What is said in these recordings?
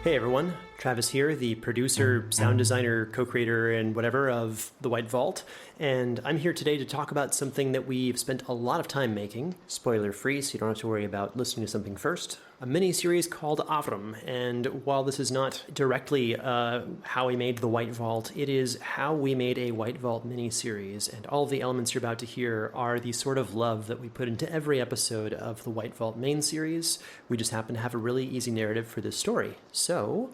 Hey everyone, Travis here, the producer, sound designer, co-creator, and whatever of The White Vault, and I'm here today to talk about something that we've spent a lot of time making, spoiler-free, so you don't have to worry about listening to something first, a mini-series called Avrum, and while this is not directly how we made The White Vault, it is how we made a White Vault mini-series, and all of the elements you're about to hear are the sort of love that we put into every episode of the White Vault main series. We just happen to have a really easy narrative for this story. So,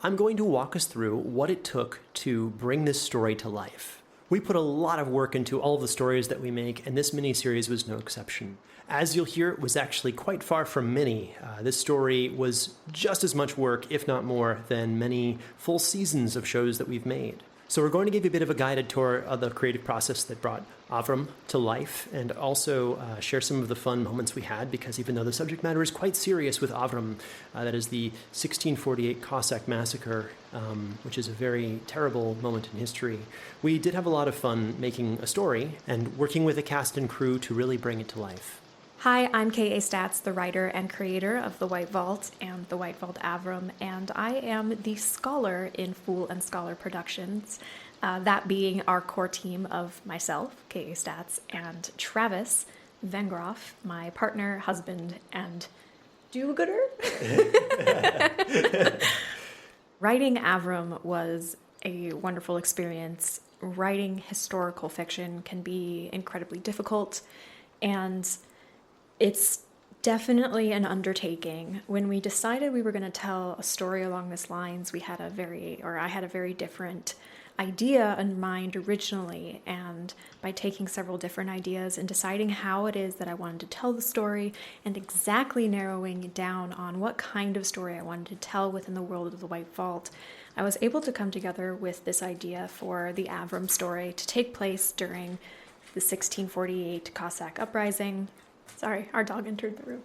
I'm going to walk us through what it took to bring this story to life. We put a lot of work into all of the stories that we make, and this mini-series was no exception. As you'll hear, it was actually quite far from mini. This story was just as much work, if not more, than many full seasons of shows that we've made. So we're going to give you a bit of a guided tour of the creative process that brought Avrum to life, and also share some of the fun moments we had, because even though the subject matter is quite serious with Avrum, that is the 1648 Cossack massacre, which is a very terrible moment in history, we did have a lot of fun making a story and working with a cast and crew to really bring it to life. Hi, I'm K.A. Statz, the writer and creator of The White Vault and The White Vault Avrum, and I am the scholar in Fool and Scholar Productions, that being our core team of myself, K.A. Statz, and Travis Vengroff, my partner, husband, and do-gooder. Writing Avrum was a wonderful experience. Writing historical fiction can be incredibly difficult, and it's definitely an undertaking. When we decided we were going to tell a story along this lines, I had a very different idea in mind originally, and by taking several different ideas and deciding how it is that I wanted to tell the story and exactly narrowing it down on what kind of story I wanted to tell within the world of the White Vault, I was able to come together with this idea for the Avrum story to take place during the 1648 Cossack uprising. Sorry, our dog entered the room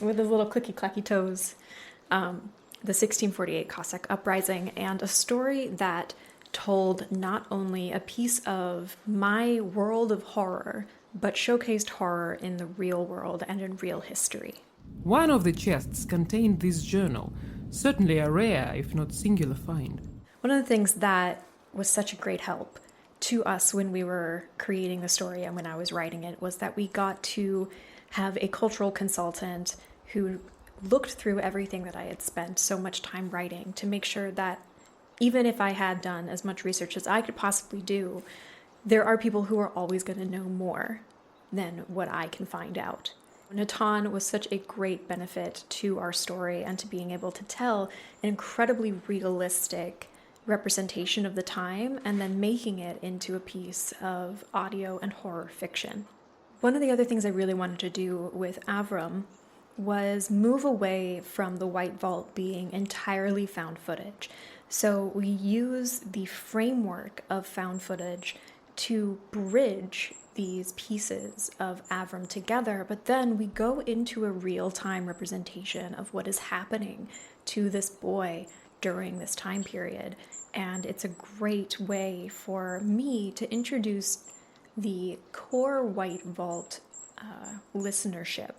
with his little clicky-clacky toes. The 1648 Cossack uprising, and a story that told not only a piece of my world of horror, but showcased horror in the real world and in real history. One of the chests contained this journal, certainly a rare, if not singular find. One of the things that was such a great help to us when we were creating the story and when I was writing it was that we got to have a cultural consultant who looked through everything that I had spent so much time writing to make sure that even if I had done as much research as I could possibly do, there are people who are always going to know more than what I can find out. Natan was such a great benefit to our story and to being able to tell an incredibly realistic representation of the time and then making it into a piece of audio and horror fiction. One of the other things I really wanted to do with Avrum was move away from the White Vault being entirely found footage. So we use the framework of found footage to bridge these pieces of Avrum together, but then we go into a real-time representation of what is happening to this boy during this time period. And it's a great way for me to introduce the core White Vault listenership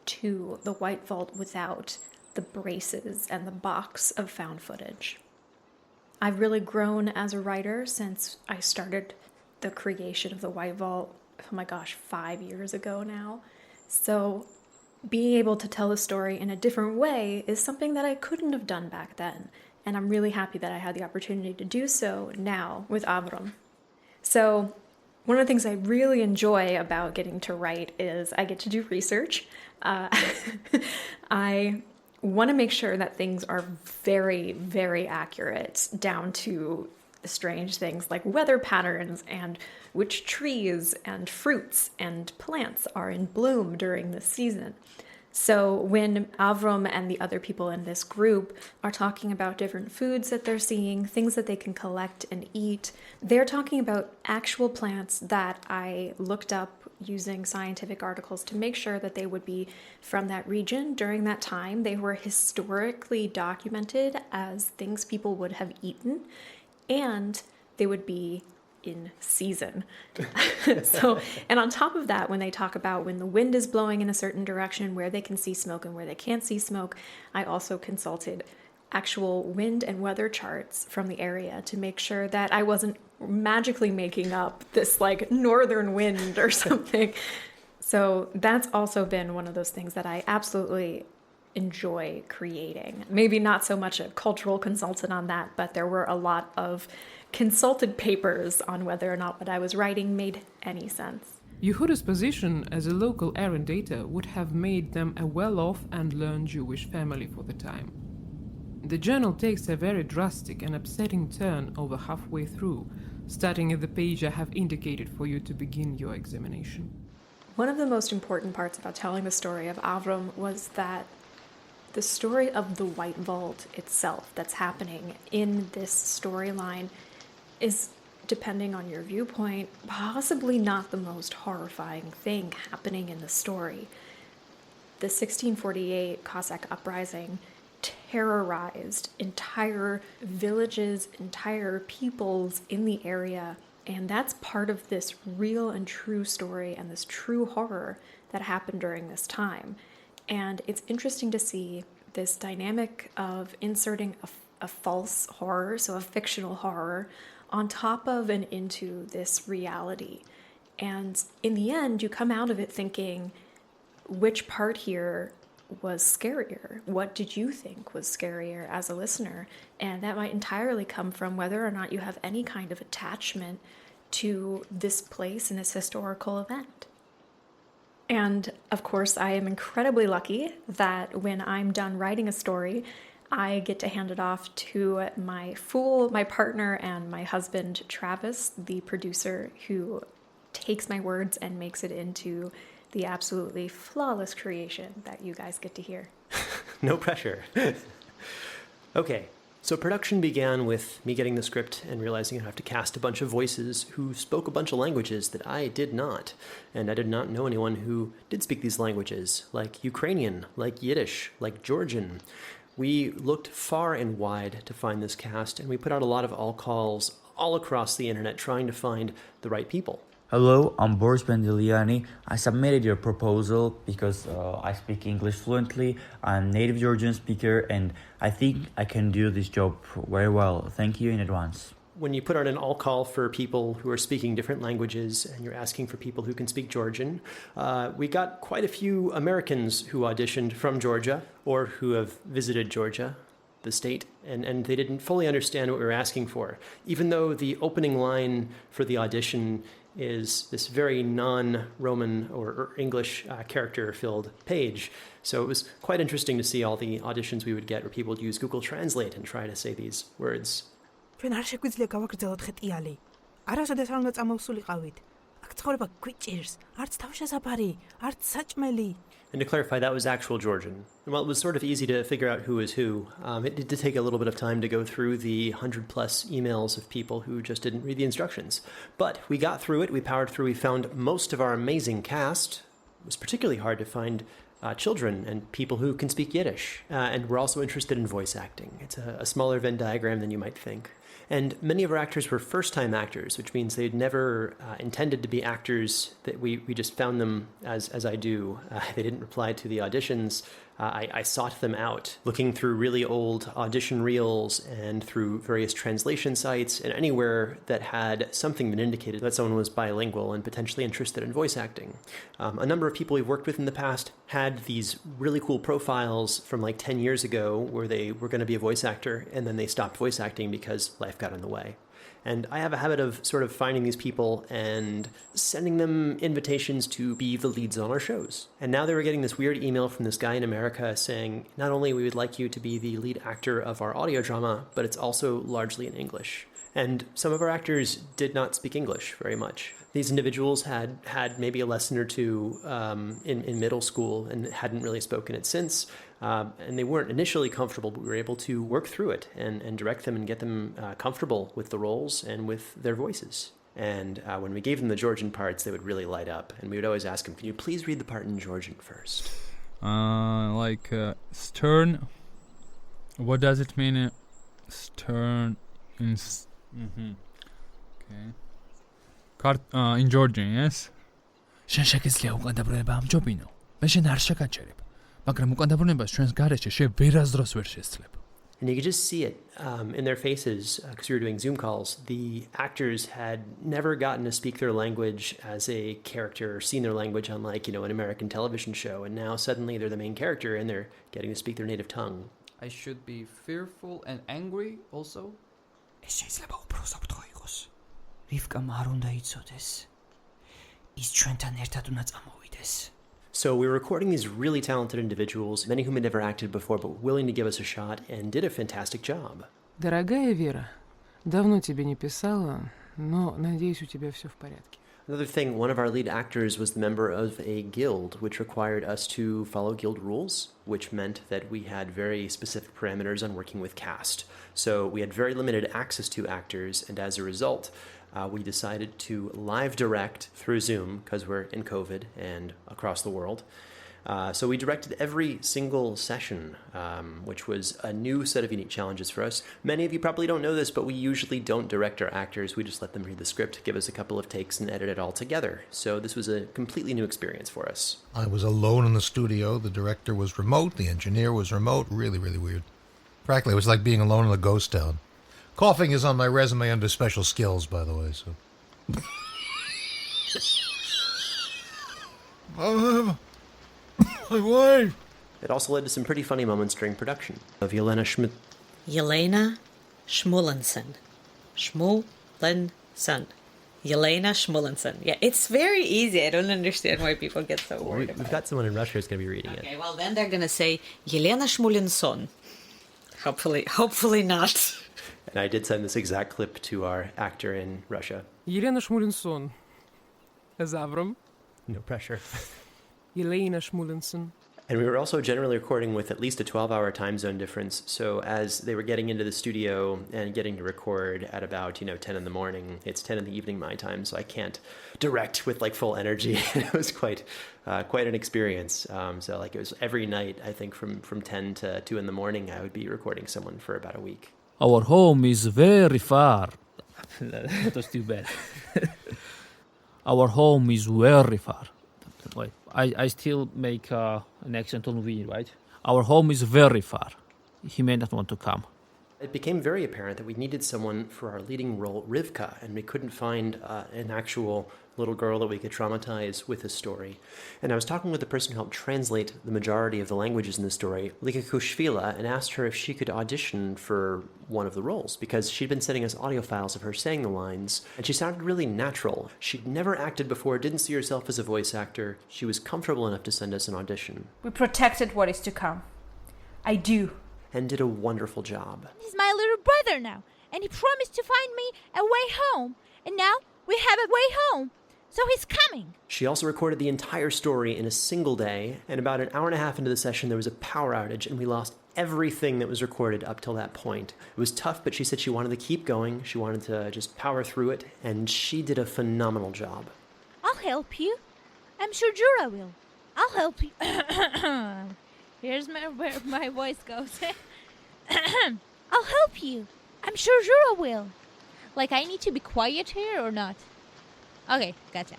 to the White Vault without the braces and the box of found footage. I've really grown as a writer since I started the creation of the White Vault, 5 years ago now. So being able to tell the story in a different way is something that I couldn't have done back then. And I'm really happy that I had the opportunity to do so now with Avrum. So one of the things I really enjoy about getting to write is I get to do research. I want to make sure that things are very, very accurate, down to the strange things like weather patterns and which trees and fruits and plants are in bloom during this season. So when Avrum and the other people in this group are talking about different foods that they're seeing, things that they can collect and eat, they're talking about actual plants that I looked up using scientific articles to make sure that they would be from that region during that time. They were historically documented as things people would have eaten, and they would be in season. And on top of that, when they talk about when the wind is blowing in a certain direction, where they can see smoke and where they can't see smoke, I also consulted actual wind and weather charts from the area to make sure that I wasn't magically making up this like northern wind or something. So that's also been one of those things that I absolutely enjoy creating. Maybe not so much a cultural consultant on that, but there were a lot of consulted papers on whether or not what I was writing made any sense. Yehuda's position as a local arrendator would have made them a well-off and learned Jewish family for the time. The journal takes a very drastic and upsetting turn over halfway through, starting at the page I have indicated for you to begin your examination. One of the most important parts about telling the story of Avrum was that the story of the White Vault itself that's happening in this storyline is, depending on your viewpoint, possibly not the most horrifying thing happening in the story. The 1648 Cossack uprising terrorized entire villages, entire peoples in the area, and that's part of this real and true story and this true horror that happened during this time. And it's interesting to see this dynamic of inserting a false horror, so a fictional horror, on top of and into this reality. And in the end, you come out of it thinking, which part here was scarier? What did you think was scarier as a listener? And that might entirely come from whether or not you have any kind of attachment to this place and this historical event. And of course, I am incredibly lucky that when I'm done writing a story, I get to hand it off to my fool, my partner, and my husband, Travis, the producer, who takes my words and makes it into the absolutely flawless creation that you guys get to hear. No pressure. Okay, so production began with me getting the script and realizing I'd have to cast a bunch of voices who spoke a bunch of languages that I did not. And I did not know anyone who did speak these languages, like Ukrainian, like Yiddish, like Georgian. We looked far and wide to find this cast, and we put out a lot of all-calls all across the internet trying to find the right people. Hello, I'm Boris. I submitted your proposal because I speak English fluently. I'm a native Georgian speaker, and I think I can do this job very well. Thank you in advance. When you put out an all-call for people who are speaking different languages and you're asking for people who can speak Georgian, we got quite a few Americans who auditioned from Georgia or who have visited Georgia, the state, and they didn't fully understand what we were asking for, even though the opening line for the audition is this very non-Roman or English character-filled page. So it was quite interesting to see all the auditions we would get where people would use Google Translate and try to say these words. ჩვენ არ შეგვიძლია გავაგრძელოთ ხეტიალი. არასოდეს არ უნდა წამოვსულიყავით. აქ ცხოვრება გვიჭირს, არც თავშესაფარი, არც საჭმელი. And to clarify, that was actual Georgian. And while it was sort of easy to figure out who was who, it did take a little bit of time to go through the 100+ emails of people who just didn't read the instructions. But we got through it, we powered through, we found most of our amazing cast. It was particularly hard to find children and people who can speak Yiddish. And we're also interested in voice acting. It's a smaller Venn diagram than you might think. And many of our actors were first-time actors, which means they'd never intended to be actors. That we just found them as I do. They didn't reply to the auditions. I sought them out, looking through really old audition reels and through various translation sites and anywhere that had something that indicated that someone was bilingual and potentially interested in voice acting. A number of people we've worked with in the past had these really cool profiles from like 10 years ago where they were going to be a voice actor and then they stopped voice acting because life got in the way. And I have a habit of sort of finding these people and sending them invitations to be the leads on our shows. And now they were getting this weird email from this guy in America saying, not only we would like you to be the lead actor of our audio drama, but it's also largely in English. And some of our actors did not speak English very much. These individuals had maybe a lesson or two in middle school and hadn't really spoken it since. And they weren't initially comfortable, but we were able to work through it and direct them and get them comfortable with the roles and with their voices. And when we gave them the Georgian parts, they would really light up. And we would always ask them, can you please read the part in Georgian first? Stern. What does it mean? Stern. Okay. In Georgian, yes? შენ შეგიძლია უკანდაბრუნება ამჯობინო. მე შენ არ შეგაჩერებ. მაგრამ უკანდაბრუნებას ჩვენს გარეშე შე ვერასდროს ვერ შესძლებ. And you could just see it in their faces because we were doing Zoom calls. The actors had never gotten to speak their language as a character or seen their language on, like, an American television show. And now suddenly they're the main character and they're getting to speak their native tongue. I should be fearful and angry also. So we were recording these really talented individuals, many whom had never acted before, but willing to give us a shot, and did a fantastic job. Дорогая Вера, давно тебе не писала, но надеюсь, у тебя все в порядке. Another thing, one of our lead actors was the member of a guild, which required us to follow guild rules, which meant that we had very specific parameters on working with cast. So we had very limited access to actors, and as a result, we decided to live direct through Zoom, because we're in COVID and across the world. So we directed every single session, which was a new set of unique challenges for us. Many of you probably don't know this, but we usually don't direct our actors. We just let them read the script, give us a couple of takes, and edit it all together. So this was a completely new experience for us. I was alone in the studio. The director was remote. The engineer was remote. Really, really weird. Frankly, it was like being alone in a ghost town. Coughing is on my resume under special skills, by the way, so... My wife! It also led to some pretty funny moments during production of Yelena Shmulenson. Shmulenson. Yelena Shmulenson. Yeah, it's very easy. I don't understand why people get so worried about it. We've got someone in Russia who's going to be reading it. Okay, well then they're going to say Yelena Shmulenson. Hopefully not. And I did send this exact clip to our actor in Russia. Yelena Shmulenson. As Avrum. No pressure. Yelena Shmulenson. And we were also generally recording with at least a 12-hour time zone difference. So as they were getting into the studio and getting to record at about, 10 in the morning, it's 10 in the evening my time, so I can't direct with like full energy. It was quite an experience. So like it was every night, I think from 10 to 2 in the morning, I would be recording someone for about a week. Our home is very far. That was too bad. Our home is very far. Wait, I still make an accent on we, right? Our home is very far. He may not want to come. It became very apparent that we needed someone for our leading role, Rivka, and we couldn't find an actual little girl that we could traumatize with this story. And I was talking with the person who helped translate the majority of the languages in the story, Lika Khukhashvili, and asked her if she could audition for one of the roles, because she'd been sending us audio files of her saying the lines, and she sounded really natural. She'd never acted before, didn't see herself as a voice actor. She was comfortable enough to send us an audition. We protected what is to come. I do. And did a wonderful job. He's my little brother now, and he promised to find me a way home. And now we have a way home. So he's coming. She also recorded the entire story in a single day, and about an hour and a half into the session, there was a power outage, and we lost everything that was recorded up till that point. It was tough, but she said she wanted to keep going. She wanted to just power through it, and she did a phenomenal job. I'll help you. I'm sure Jura will. I'll help you. Here's where my voice goes. I'll help you. I'm sure Jura will. Like, I need to be quiet here or not? Okay, gotcha.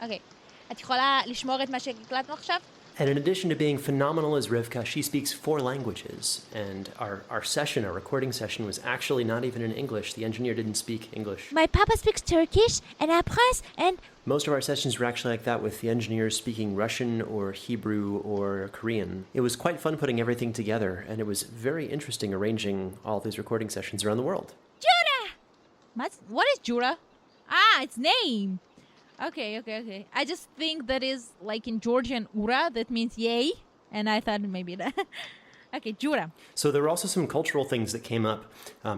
Okay. את יכולה לשמור את מה שהקלטנו עכשיו? And in addition to being phenomenal as Rivka, she speaks 4 languages. And our recording session was actually not even in English. The engineer didn't speak English. My papa speaks Turkish and Apres and... Most of our sessions were actually like that, with the engineers speaking Russian or Hebrew or Korean. It was quite fun putting everything together, and it was very interesting arranging all these recording sessions around the world. Jura! What is Jura? Ah, its name. Okay. I just think that is like in Georgian, ura, that means yay. And I thought maybe that. Okay, Jura. So there were also some cultural things that came up,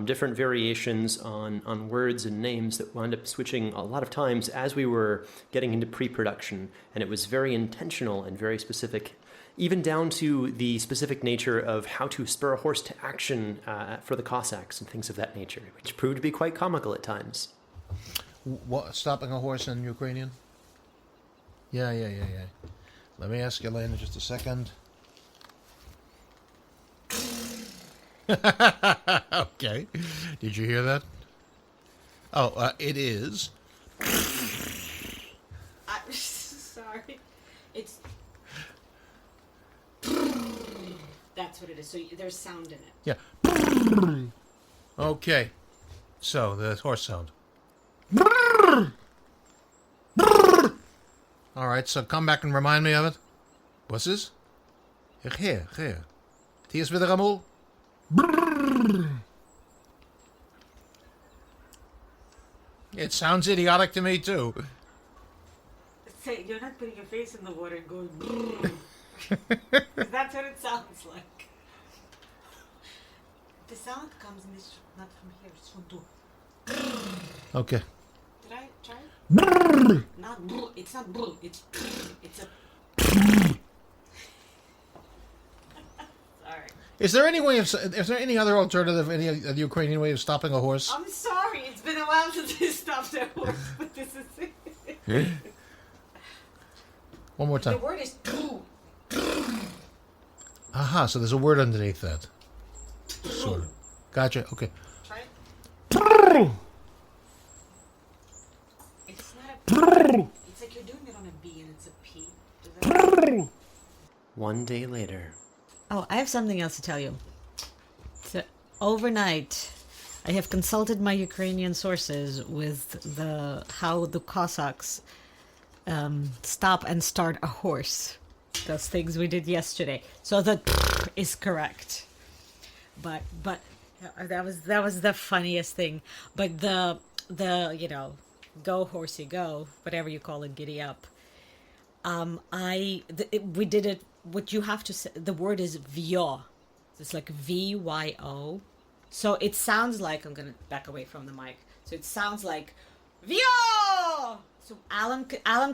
different variations on words and names that wound up switching a lot of times as we were getting into pre-production. And it was very intentional and very specific, even down to the specific nature of how to spur a horse to action for the Cossacks and things of that nature, which proved to be quite comical at times. What, stopping a horse in Ukrainian? Yeah. Let me ask Yelena just a second. Okay. Did you hear that? Oh, it is. I'm sorry. It's... That's what it is. So there's sound in it. Yeah. Okay. So, the horse sound. All right, so come back and remind me of it. What's this? Here. Het is weer amol. It sounds idiotic to me, too. Say, you're not putting your face in the water and going that's what it sounds like. The sound comes not from here, it's from two. Okay. Did I try? Not brr. It's not brr. It's a. Sorry. Is there any other alternative, any Ukrainian way of stopping a horse? I'm sorry. It's been a while since I stopped a horse, but this is it. One more time. The word is true. Aha, so there's a word underneath that. Sort of. Gotcha, okay. Try it. It's not a P. It's like you're doing it on a B and it's a P. One day later. Oh, I have something else to tell you. So, overnight, I have consulted my Ukrainian sources with how the Cossacks stop and start a horse. Those things we did yesterday. So the is correct. But that was the funniest thing. But the go horsey go, whatever you call it, giddy up. We did it. What you have to say, the word is vyo. It's like VYO. So it sounds like, I'm gonna back away from the mic. So it sounds like vyo. So Alan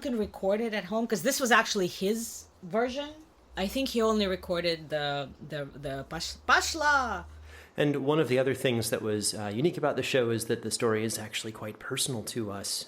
can record it at home because this was actually his version. I think he only recorded the pashla. And one of the other things that was unique about the show is that the story is actually quite personal to us.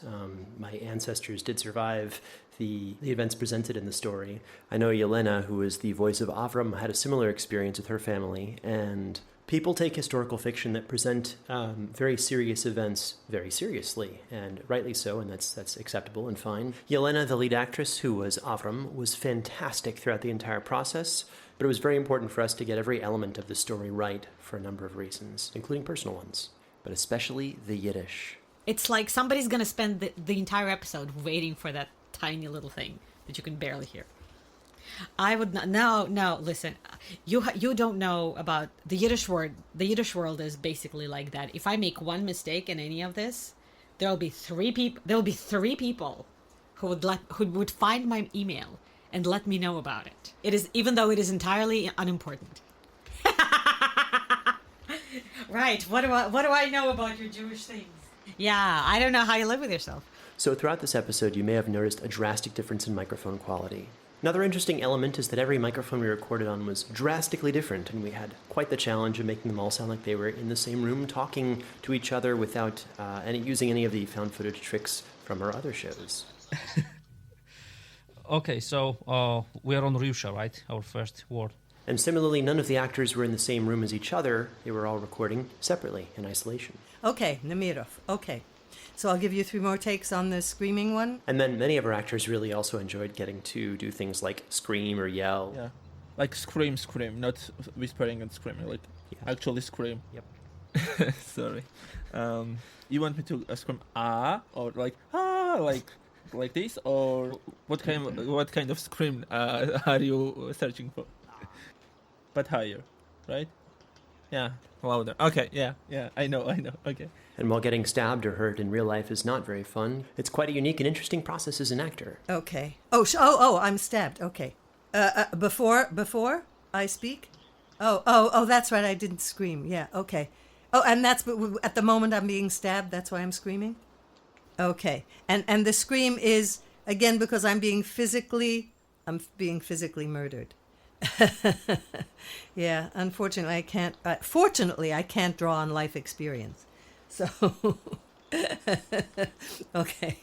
My ancestors did survive the events presented in the story. I know Yelena, who is the voice of Avrum, had a similar experience with her family, and people take historical fiction that present very serious events very seriously, and rightly so, and that's acceptable and fine. Yelena, the lead actress, who was Avrum, was fantastic throughout the entire process, but it was very important for us to get every element of the story right for a number of reasons, including personal ones, but especially the Yiddish. It's like somebody's going to spend the entire episode waiting for that tiny little thing that you can barely hear. I would not. No. Listen, you don't know about the Yiddish word. The Yiddish world is basically like that. If I make one mistake in any of this, there will be three people who would find my email and let me know about it. It is, even though it is entirely unimportant. Right. What do I know about your Jewish things? Yeah, I don't know how you live with yourself. So throughout this episode, you may have noticed a drastic difference in microphone quality. Another interesting element is that every microphone we recorded on was drastically different, and we had quite the challenge of making them all sound like they were in the same room, talking to each other without using any of the found footage tricks from our other shows. Okay, so we are on Ryusha, right? Our first word. And similarly, none of the actors were in the same room as each other. They were all recording separately, in isolation. Okay, Nemirov. Okay. So I'll give you 3 more takes on the screaming one. And then many of our actors really also enjoyed getting to do things like scream or yell. Yeah, like scream, not whispering and screaming, like actually scream. Yep. Sorry. You want me to scream or like like this, or what kind of scream are you searching for? But higher, right? Yeah, louder. Okay, yeah, I know. Okay. And while getting stabbed or hurt in real life is not very fun, it's quite a unique and interesting process as an actor. Okay. Oh, I'm stabbed. Okay. Before I speak? Oh, that's right. I didn't scream. Yeah, okay. Oh, and that's at the moment I'm being stabbed. That's why I'm screaming? Okay. And the scream is, again, because I'm being physically murdered. Yeah, unfortunately, I can't. Fortunately, I can't draw on life experience. So, okay.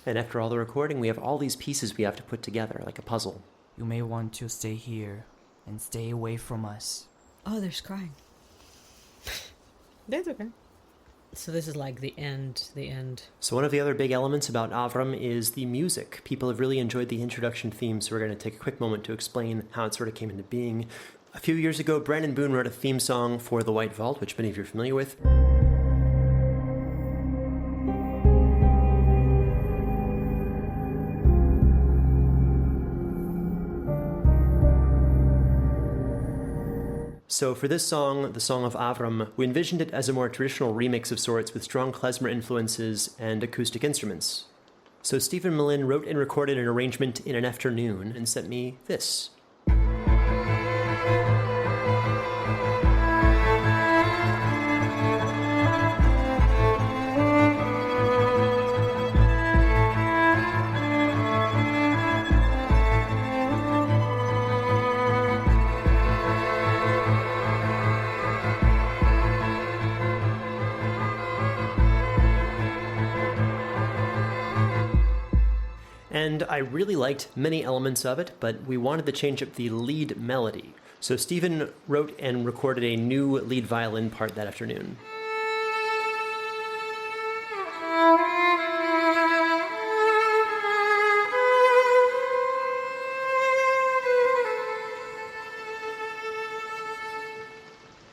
And after all the recording, we have all these pieces we have to put together, like a puzzle. You may want to stay here and stay away from us. Oh, there's crying. That's okay. So this is like the end. So one of the other big elements about Avrum is the music. People have really enjoyed the introduction theme, so we're going to take a quick moment to explain how it sort of came into being. A few years ago, Brandon Boone wrote a theme song for The White Vault, which many of you are familiar with. So for this song, the Song of Avrum, we envisioned it as a more traditional remix of sorts with strong klezmer influences and acoustic instruments. So Stephen Malin wrote and recorded an arrangement in an afternoon and sent me this. And I really liked many elements of it, but we wanted to change up the lead melody. So Stephen wrote and recorded a new lead violin part that afternoon.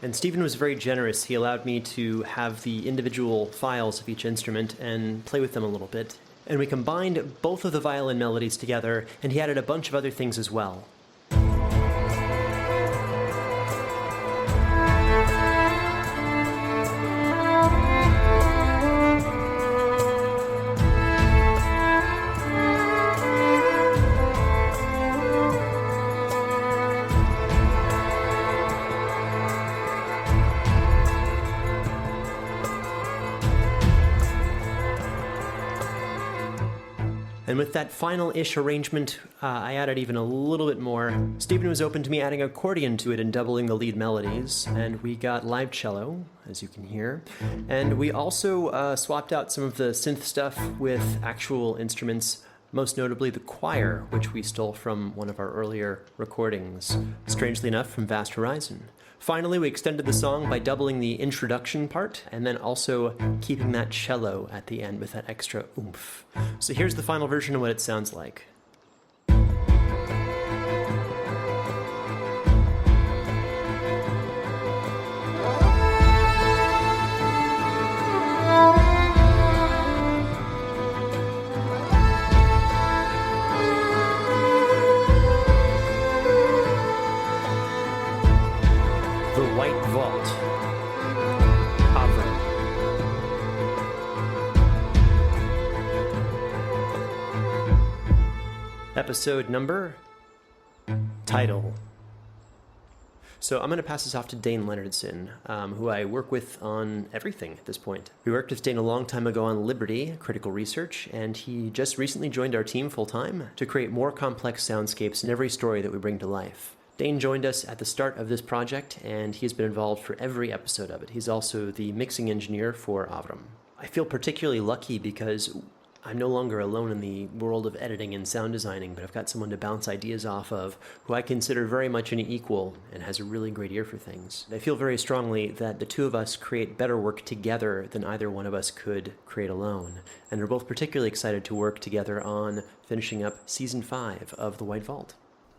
And Stephen was very generous. He allowed me to have the individual files of each instrument and play with them a little bit. And we combined both of the violin melodies together, and he added a bunch of other things as well. And with that final-ish arrangement, I added even a little bit more. Stephen was open to me adding accordion to it and doubling the lead melodies, and we got live cello, as you can hear. And we also swapped out some of the synth stuff with actual instruments, most notably the choir, which we stole from one of our earlier recordings, strangely enough from Vast Horizon. Finally, we extended the song by doubling the introduction part and then also keeping that cello at the end with that extra oomph. So here's the final version of what it sounds like. Episode number, title. So I'm going to pass this off to Dayn Leonardson, who I work with on everything at this point. We worked with Dayn a long time ago on Liberty, critical research, and he just recently joined our team full-time to create more complex soundscapes in every story that we bring to life. Dayn joined us at the start of this project, and he has been involved for every episode of it. He's also the mixing engineer for Avrum. I feel particularly lucky because I'm no longer alone in the world of editing and sound designing, but I've got someone to bounce ideas off of who I consider very much an equal and has a really great ear for things. I feel very strongly that the two of us create better work together than either one of us could create alone. And we're both particularly excited to work together on finishing up Season 5 of The White Vault.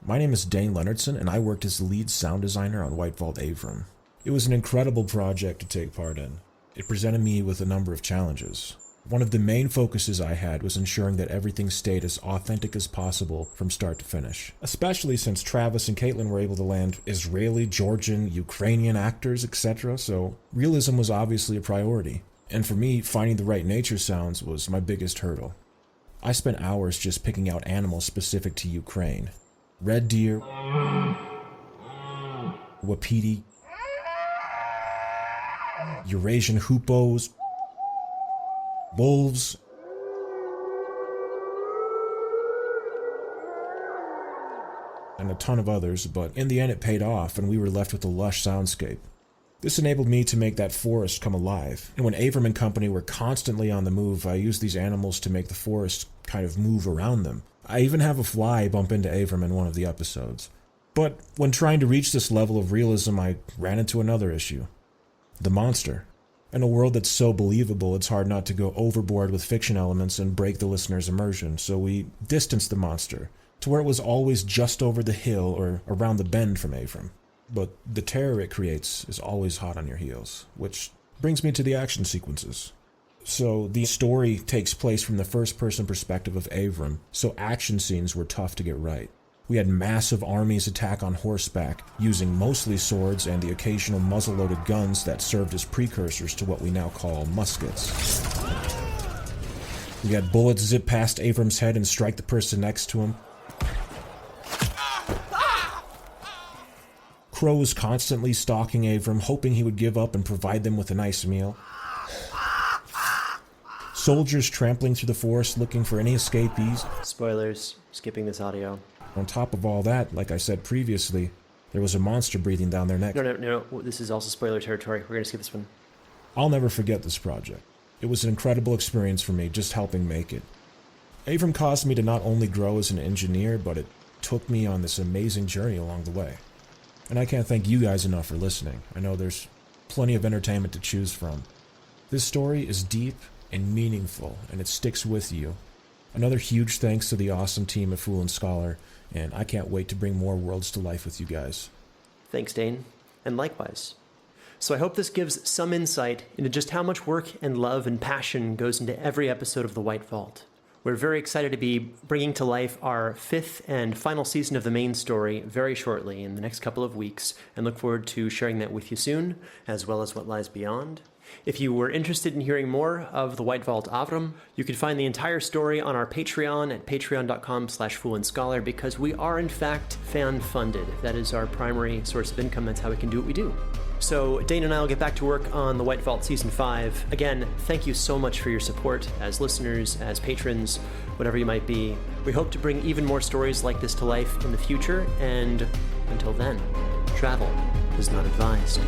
My name is Dayn Leonardson, and I worked as the lead sound designer on White Vault Avrum. It was an incredible project to take part in. It presented me with a number of challenges. One of the main focuses I had was ensuring that everything stayed as authentic as possible from start to finish, especially since Travis and Caitlin were able to land Israeli, Georgian, Ukrainian actors, etc., so realism was obviously a priority. And for me, finding the right nature sounds was my biggest hurdle. I spent hours just picking out animals specific to Ukraine. Red deer, wapiti, Eurasian hoopos, wolves, and a ton of others, but in the end it paid off and we were left with a lush soundscape. This enabled me to make that forest come alive, and when Avrum and company were constantly on the move, I used these animals to make the forest kind of move around them. I even have a fly bump into Avrum in one of the episodes. But when trying to reach this level of realism, I ran into another issue. The monster. In a world that's so believable, it's hard not to go overboard with fiction elements and break the listener's immersion, so we distanced the monster to where it was always just over the hill or around the bend from Avrum. but the terror it creates is always hot on your heels, which brings me to the action sequences. So the story takes place from the first-person perspective of Avrum, so action scenes were tough to get right. We had massive armies attack on horseback, using mostly swords and the occasional muzzle-loaded guns that served as precursors to what we now call muskets. We had bullets zip past Avrum's head and strike the person next to him. Crows constantly stalking Avrum, hoping he would give up and provide them with a nice meal. Soldiers trampling through the forest looking for any escapees. Spoilers, skipping this audio. On top of all that, like I said previously, there was a monster breathing down their neck. No. This is also spoiler territory. We're going to skip this one. I'll never forget this project. It was an incredible experience for me, just helping make it. Avrum caused me to not only grow as an engineer, but it took me on this amazing journey along the way. And I can't thank you guys enough for listening. I know there's plenty of entertainment to choose from. This story is deep and meaningful, and it sticks with you. Another huge thanks to the awesome team at Fool and Scholar, and I can't wait to bring more worlds to life with you guys. Thanks, Dayn. And likewise. So I hope this gives some insight into just how much work and love and passion goes into every episode of The White Vault. We're very excited to be bringing to life our 5th and final season of the main story very shortly in the next couple of weeks, and look forward to sharing that with you soon, as well as what lies beyond. If you were interested in hearing more of The White Vault Avrum, you can find the entire story on our Patreon at patreon.com/foolandscholar, because we are in fact fan-funded. That is our primary source of income. That's how we can do what we do. So Dayn and I will get back to work on The White Vault Season 5. Again, thank you so much for your support as listeners, as patrons, whatever you might be. We hope to bring even more stories like this to life in the future, and until then, travel is not advised.